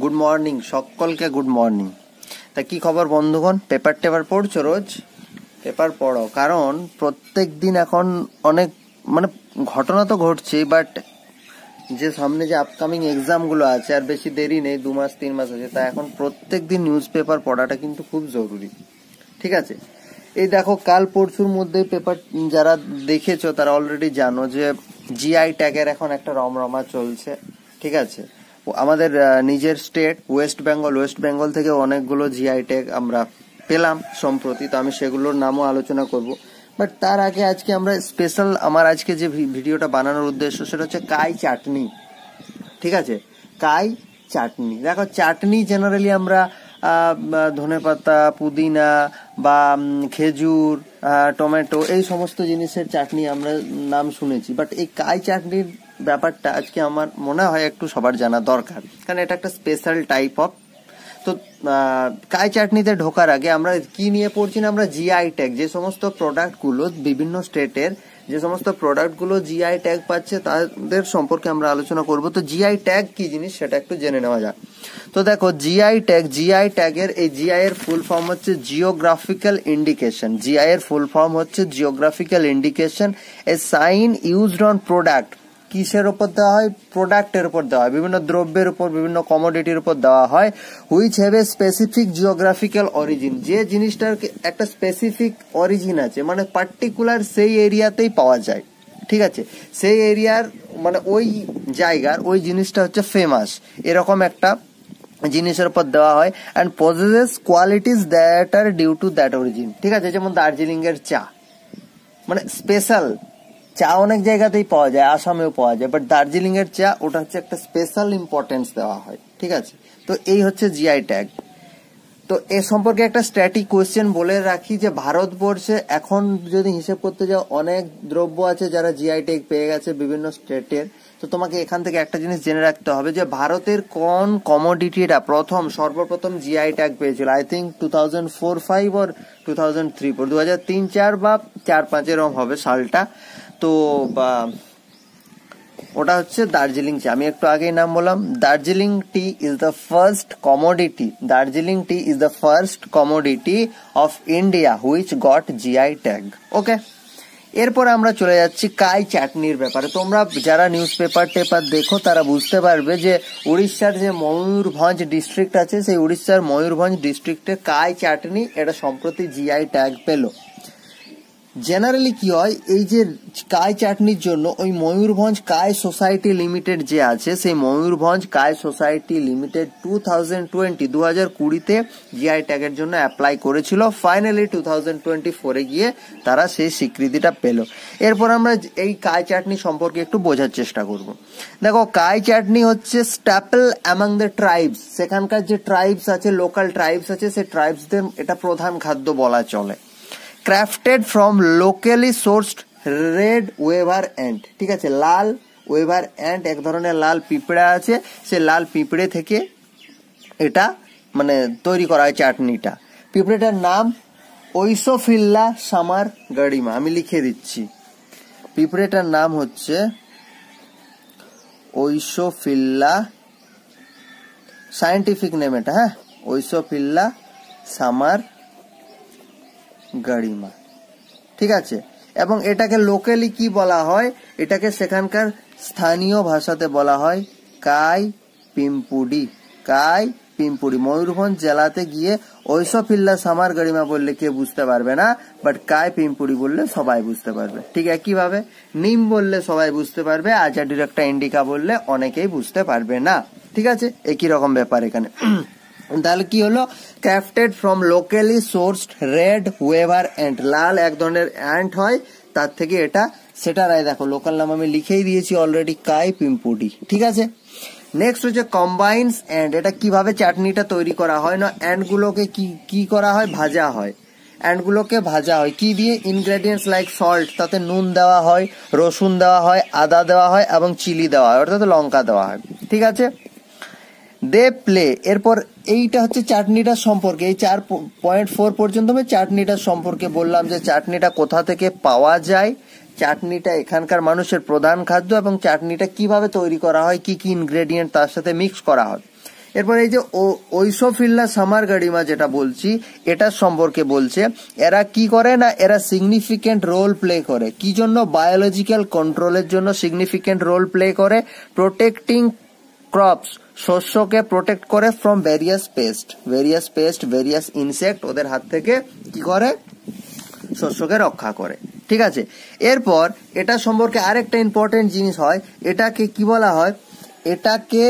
Good morning সকলকে, good morning. তা কি খবর বন্ধুগণ? পেপার পড়ছো? রোজ পেপার পড়ো, কারণ প্রত্যেক দিন এখন অনেক ঘটনা তো ঘটছে, বাট যে সামনে যে আপকামিং এক্সামগুলো আছে আর বেশি দেরি নেই, 2 মাস 3 মাস আছে, তা এখন প্রত্যেক দিন নিউজ পেপার পড়াটা কিন্তু খুব জরুরি। ঠিক আছে, এই দেখো কাল পরশুর মধ্যে পেপার যারা দেখেছো তারা অলরেডি জানো যে জিআই ট্যাগের এখন একটা রমরমা চলছে। ঠিক আছে, আমাদের নিজের স্টেট ওয়েস্ট বেঙ্গল থেকে অনেকগুলো জিআই ট্যাগ আমরা পেলাম সম্প্রতি, তো আমি সেগুলোর নামও আলোচনা করব। বাট তার আগে আজকে আমরা স্পেশাল, আমার আজকে যে ভিডিওটা বানানোর উদ্দেশ্য সেটা হচ্ছে কাই চাটনি। ঠিক আছে, কাই চাটনি। দেখো চাটনি জেনারেলি আমরা ধনেপাতা, পুদিনা বা খেজুর, টমেটো, এই সমস্ত জিনিসের চাটনি আমরা নাম শুনেছি, বাট এই কাই চাটনির ব্যাপারটা আজকে আমার মনে হয় একটু সবার জানা দরকার, কারণ এটা একটা স্পেশাল টাইপ অফ। তো কাই চাটনিতে ঢোকার আগে আমরা কি নিয়ে পড়ছি না, আমরা জিআই ট্যাগ, যে সমস্ত প্রোডাক্টগুলো বিভিন্ন স্টেটের যে সমস্ত প্রোডাক্টগুলো জিআই ট্যাগ পাচ্ছে তাদের সম্পর্কে আমরা আলোচনা করব। তো জিআই ট্যাগ কি জিনিস সেটা একটু জেনে নেওয়া যাক। তো দেখো জিআই ট্যাগের এই জিআই এর ফুল ফর্ম হচ্ছে জিওগ্রাফিক্যাল ইন্ডিকেশন। জিআই এর ফুল ফর্ম হচ্ছে geographical indication, a sign used on product. কিসের উপর দেওয়া হয়? প্রোডাক্টের উপর দেওয়া হয়, বিভিন্ন দ্রব্যের উপর, বিভিন্ন কমোডিটির উপর দেওয়া হয়। Which have a specific geographical origin, যে জিনিসটার একটা স্পেসিফিক অরিজিন আছে, মানে পার্টিকুলার সেই এরিয়াতেই পাওয়া যায়। ঠিক আছে, সেই এরিয়ার ওই জায়গার ওই জিনিসটা হচ্ছে ফেমাস, এরকম একটা জিনিসের উপর দেওয়া হয়। And possesses qualities that are due to that origin. ঠিক আছে, যেমন দার্জিলিং এর চা, স্পেশাল চা অনেক জায়গাতেই পাওয়া যায়, আসামেও পাওয়া যায়, বাট দার্জিলিং এর চা ওটা হচ্ছে একটা স্পেশাল ইম্পর্টেন্স দেওয়া হয়। ঠিক আছে, তো এই হচ্ছে জিআই ট্যাগ। তো এ সম্পর্কে একটা স্ট্যাটিক কোয়েশ্চেন বলে রাখি যে ভারতবর্ষে এখন যদি হিসেব করতে যাও অনেক দ্রব্য আছে যারা জিআই ট্যাগ পেয়ে গেছে বিভিন্ন স্টেটের। তো তোমাকে এখান থেকে একটা জিনিস জেনে রাখতে হবে যে ভারতের কোন কমোডিটিটা সর্বপ্রথম জিআই ট্যাগ পেয়েছিল। আই থিঙ্ক 2004-05 or 2003-04, 2003-04 বা 2004-05 এরকম হবে সালটা। তো ওটা হচ্ছে দার্জিলিং চা। আমি একটু আগেই নাম বললাম, Darjeeling tea is the first commodity of India which got GI tag. Okay, এরপর আমরা চলে যাচ্ছি কাই চাটনির ব্যাপারে। তোমরা যারা নিউজ পেপার দেখো তারা বুঝতে পারবে যে উড়িষ্যার যে ময়ূরভঞ্জ ডিস্ট্রিক্ট আছে, সেই উড়িষ্যার ময়ূরভঞ্জ ডিস্ট্রিক্টে কাই চাটনি এটা সম্প্রতি জিআই ট্যাগ পেল। জেনারেলি কি হয়, এই যে কাই চাটনির জন্য ওই ময়ূরভঞ্জ কাই সোসাইটি লিমিটেড যে আছে, সেই ময়ূরভঞ্জ কাই সোসাইটি লিমিটেড 2020-তে জিআই ট্যাগের জন্য অ্যাপ্লাই করেছিল। ফাইনালি 2024-এ গিয়ে তারা সেই স্বীকৃতিটা পেল। এরপর আমরা এই কাই চাটনি সম্পর্কে একটু বোঝার চেষ্টা করব। দেখো কাই চাটনি হচ্ছে স্ট্যাপল অ্যামাং দ্য ট্রাইবস। সেখানকার যে ট্রাইবস আছে, লোকাল ট্রাইবস আছে, সেই ট্রাইবসদের এটা প্রধান খাদ্য বলা চলে। Crafted from locally sourced red weaver ant. ঠিক আছে, লাল ওয়েভার অ্যান্ট এক ধরনের লাল পিঁপড়া আছে, সে লাল পিঁপড়ে থেকে এটা তৈরি করা হয় চাটনিটা। পিঁপড়েটার নাম ওইসোফিল্লা সামার গাড়িমা। আমি লিখে দিচ্ছি, পিঁপড়েটার নাম হচ্ছে ওইসোফিল্লা, সায়েন্টিফিক নেম এটা, হ্যাঁ, ওইসোফিল্লা সামার গাড়িমা। ঠিক আছে, এবং এটাকে লোকালি কি বলা হয়, এটাকে সেখানকার স্থানীয় ভাষাতে বলা হয় কাই পিম্পুডি। ময়ূরভঞ্জ জেলাতে গিয়ে ওইসোফিল্লা সামার গাড়িমা বললে কেউ বুঝতে পারবে না, বাট কাই পিম্পুডি বললে সবাই বুঝতে পারবে। ঠিক একইভাবে নিম বললে সবাই বুঝতে পারবে, আজাডিরেক্টা ইন্ডিকা বললে অনেকেই বুঝতে পারবে না। ঠিক আছে, একই রকম ব্যাপার এখানে। তাহলে কি হলো, crafted from locally sourced red weaver ant, লাল এক ধরনের অ্যান্ট হয়, তার থেকে এটা সেটার দেখো লোকাল নাম আমি লিখেই দিয়েছি অলরেডি, কাই পিম্পুডি। ঠিক আছে, নেক্সট হচ্ছে কম্বাইন্স অ্যান্ড। এটা কিভাবে চাটনিটা তৈরি করা হয় না, অ্যান্ড গুলোকে কি করা হয়, ভাজা হয়। অ্যান্ডগুলোকে ভাজা হয় কি দিয়ে? ইনগ্রেডিয়েন্টস লাইক সল্ট, তাতে নুন দেওয়া হয়, রসুন দেওয়া হয়, আদা দেওয়া হয় এবং চিলি দেওয়া হয়, অর্থাৎ লঙ্কা দেওয়া হয়। ঠিক আছে, দে প্লে। এরপর এইটা হচ্ছে চাটনিটার সম্পর্কে, এই 4.4 পর্যন্ত আমি চাটনিটার সম্পর্কে বললাম যে চাটনিটা কোথা থেকে পাওয়া যায়, চাটনিটা এখানকার মানুষের প্রধান খাদ্য এবং চাটনিটা কিভাবে তৈরি করা হয়, কি কি ইনগ্রেডিয়েন্ট তার সাথে মিক্স করা হয়। এরপর এই যে ওইসোফিল্লা সামারগাডিমা যেটা বলছি এটার সম্পর্কে বলছে, এরা কি করে না, এরা সিগনিফিকেন্ট রোল প্লে করে। কি জন্য? বায়োলজিক্যাল কন্ট্রোলের জন্য সিগনিফিকেন্ট রোল প্লে করে। প্রোটেক্টিং ক্রপস, শস্যকে প্রোটেক্ট করে from various pest, various insect, ওদের হাত থেকে কি করে, শস্যকে রক্ষা করে। ঠিক আছে, এরপর এটা সম্পর্কে আরেকটা ইম্পর্টেন্ট জিনিস হয়, এটাকে কি বলা হয়, এটাকে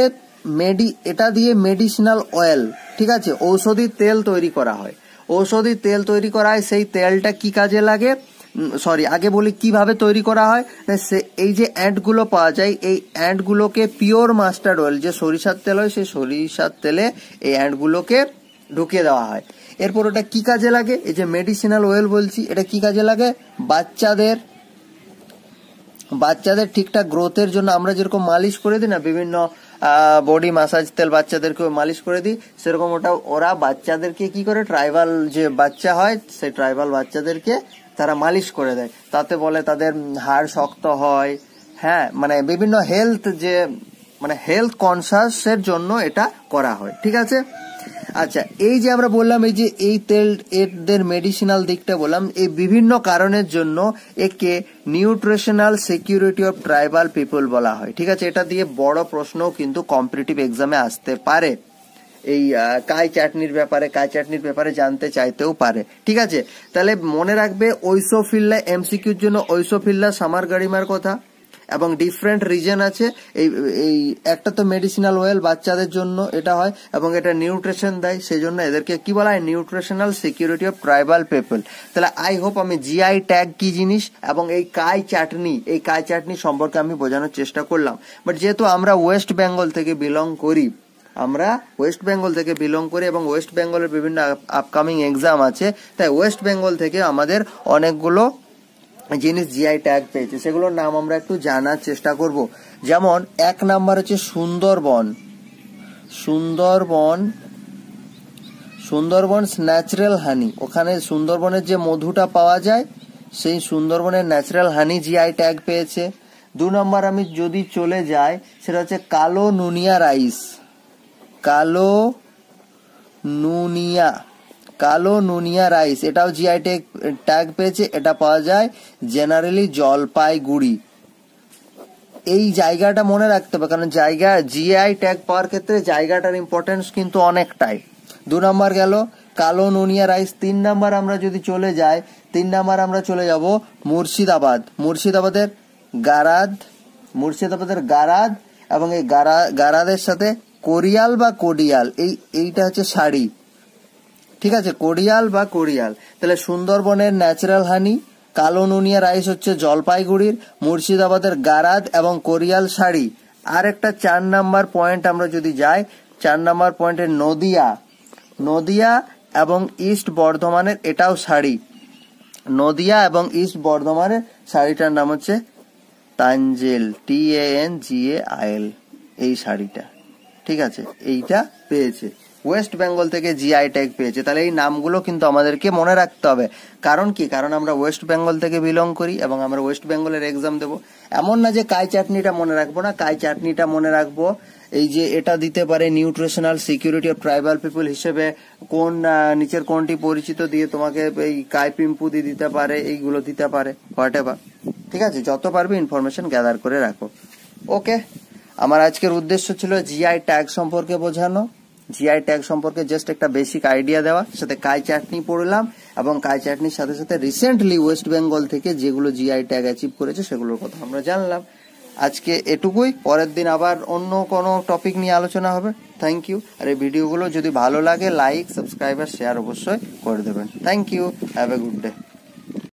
এটা দিয়ে মেডিসিনাল অয়েল, ঠিক আছে, ঔষধি তেল তৈরি করা হয়। ঔষধি তেল তৈরি করা হয়, সেই তেলটা কি কাজে লাগে, আগে বলি কিভাবে তৈরি করা হয়। এই যে অ্যান্ট গুলো পাওয়া যায়, এই অ্যান্ট গুলোকে পিওর মাস্টার্ড অয়েল, যে সরিষার তেল হয়, সেই সরিষার তেলে এই অ্যান্ট গুলোকে ঢুকিয়ে দেওয়া হয়। এরপর ওটা কি কাজে লাগে, এই যে মেডিসিনাল অয়েল বলছি, এটা কি কাজে লাগে, বাচ্চাদের ঠিকঠাক গ্রোথের জন্য আমরা যেরকম মালিশ করে দিই না, বিভিন্ন বডি ম্যাসাজ তেল বাচ্চাদেরকে মালিশ করে দিই, সেরকম ওরা বাচ্চাদেরকে কি করে, ট্রাইবাল যে বাচ্চা হয় সেই ট্রাইবাল বাচ্চাদেরকে তারা মালিশ করে দেয়। তাতে বলে তাদের হাড় শক্ত হয়। হ্যাঁ, মানে বিভিন্ন হেলথ কনসাসের জন্য এটা করা হয়। ঠিক আছে, আচ্ছা, এই যে আমরা বললাম এই যে এই তেল এদের মেডিসিনাল দিকটা বললাম, এই বিভিন্ন কারণের জন্য একে nutritional security of tribal people বলা হয়। ঠিক আছে, এটা দিয়ে বড় প্রশ্নও কিন্তু কম্পিটিটিভ এক্সামে আসতে পারে। এই কাই চাটনির ব্যাপারে জানতে চাইতেও পারে। ঠিক আছে, তাহলে মনে রাখবে ওইসোফিল্লা এমসিকিউর জন্য ওইসোফিল্লা সামারগাডিমার কথা, এবং ডিফারেন্ট রিজন আছে। এই একটা তো মেডিসিনাল অয়েল বাচ্চাদের জন্য এটা হয়, এবং এটা নিউট্রিশন দেয়, সেই জন্য এদেরকে কি বলা হয়, nutritional security of tribal people. তাহলে আই হোপ আমি জিআই ট্যাগ কি জিনিস এবং এই কাই চাটনি সম্পর্কে আমি বোঝানোর চেষ্টা করলাম। বাট যেহেতু আমরা ওয়েস্ট বেঙ্গল থেকে বিলং করি এবং ওয়েস্ট বেঙ্গলের বিভিন্ন আপকামিং এক্সাম আছে, তাই ওয়েস্ট বেঙ্গল থেকে আমাদের অনেকগুলো জিনিস জিআই ট্যাগ পেয়েছে, সেগুলোর নাম আমরা একটু জানার চেষ্টা করব। যেমন 1 নাম্বার হচ্ছে সুন্দরবন ন্যাচারাল হানি। ওখানে সুন্দরবনের যে মধুটা পাওয়া যায়, সেই সুন্দরবনের ন্যাচারাল হানি জিআই ট্যাগ পেয়েছে। 2 নম্বর আমি যদি চলে যাই, সেটা হচ্ছে কালো নুনিয়া রাইস, এটাও জিআই ট্যাগ পেয়েছে। এটা পাওয়া যায় জেনারেলি জলপাইগুড়ি। এই জায়গাটা মনে রাখতে হবে, কারণ জিআই ট্যাগ পাওয়ার ক্ষেত্রে জায়গাটার ইম্পর্টেন্স কিন্তু অনেকটাই। 2 নম্বর গেল কালো নুনিয়া রাইস। 3 নম্বর আমরা যদি চলে যাই, চলে যাব মুর্শিদাবাদের গারাদ, এবং এই গারাদের সাথে কোরিয়াল বা কোডিয়াল, এইটা হচ্ছে শাড়ি। ঠিক আছে, কোরিয়াল। তাহলে সুন্দরবনের ন্যাচারাল হানি, কালো নুনিয়া রাইস হচ্ছে জলপাইগুড়ির, মুর্শিদাবাদের গারাদ এবং কোরিয়াল শাড়ি। আর একটা 4 নাম্বার পয়েন্ট আমরা যদি যাই, 4 নাম্বার পয়েন্টে নদিয়া এবং ইস্ট বর্ধমানের, এটাও শাড়ি। নদিয়া এবং ইস্ট বর্ধমানের শাড়িটার নাম হচ্ছে তাঞ্জেল, TANGAIL, এই শাড়িটা। ঠিক আছে, এইটা পেয়েছে ওয়েস্ট বেঙ্গল থেকে জিআই ট্যাগ পেয়েছে। তাহলে এই নামগুলো কিন্তু আমাদেরকে মনে রাখতে হবে। কারণ কি, কারণ আমরা ওয়েস্ট বেঙ্গল থেকে বিলং করি এবং আমরা ওয়েস্ট বেঙ্গলের এক্সাম দেবো। এমন না যে কাই চাটনিটা মনে রাখবো না, কাই চাটনিটা মনে রাখবো। এই যে এটা দিতে পারে nutritional security of tribal people হিসেবে নিচের কোনটি পরিচিত দিয়ে তোমাকে এই কাই পিম্পুদি দিতে পারে, এইগুলো দিতে পারে, হোয়াটএভার। ঠিক আছে, যত পারবে ইনফরমেশন গ্যাদার করে রাখো। ওকে, আমার আজকের উদ্দেশ্য ছিল জিআই ট্যাগ সম্পর্কে বোঝানো, জিআই ট্যাগ সম্পর্কে জাস্ট একটা বেসিক আইডিয়া দেওয়া, সাথে কাই চাটনি পড়লাম, এবং কাই চাটনির সাথে সাথে রিসেন্টলি ওয়েস্ট বেঙ্গল থেকে যেগুলো জিআই ট্যাগ অ্যাচিভ করেছে সেগুলোর কথা আমরা জানলাম। আজকে এটুকুই, পরের দিন আবার অন্য কোনো টপিক নিয়ে আলোচনা হবে। Thank you. আর এই ভিডিওগুলো যদি ভালো লাগে, লাইক, সাবস্ক্রাইব আর শেয়ার অবশ্যই করে দেবেন। Thank you, have a good day.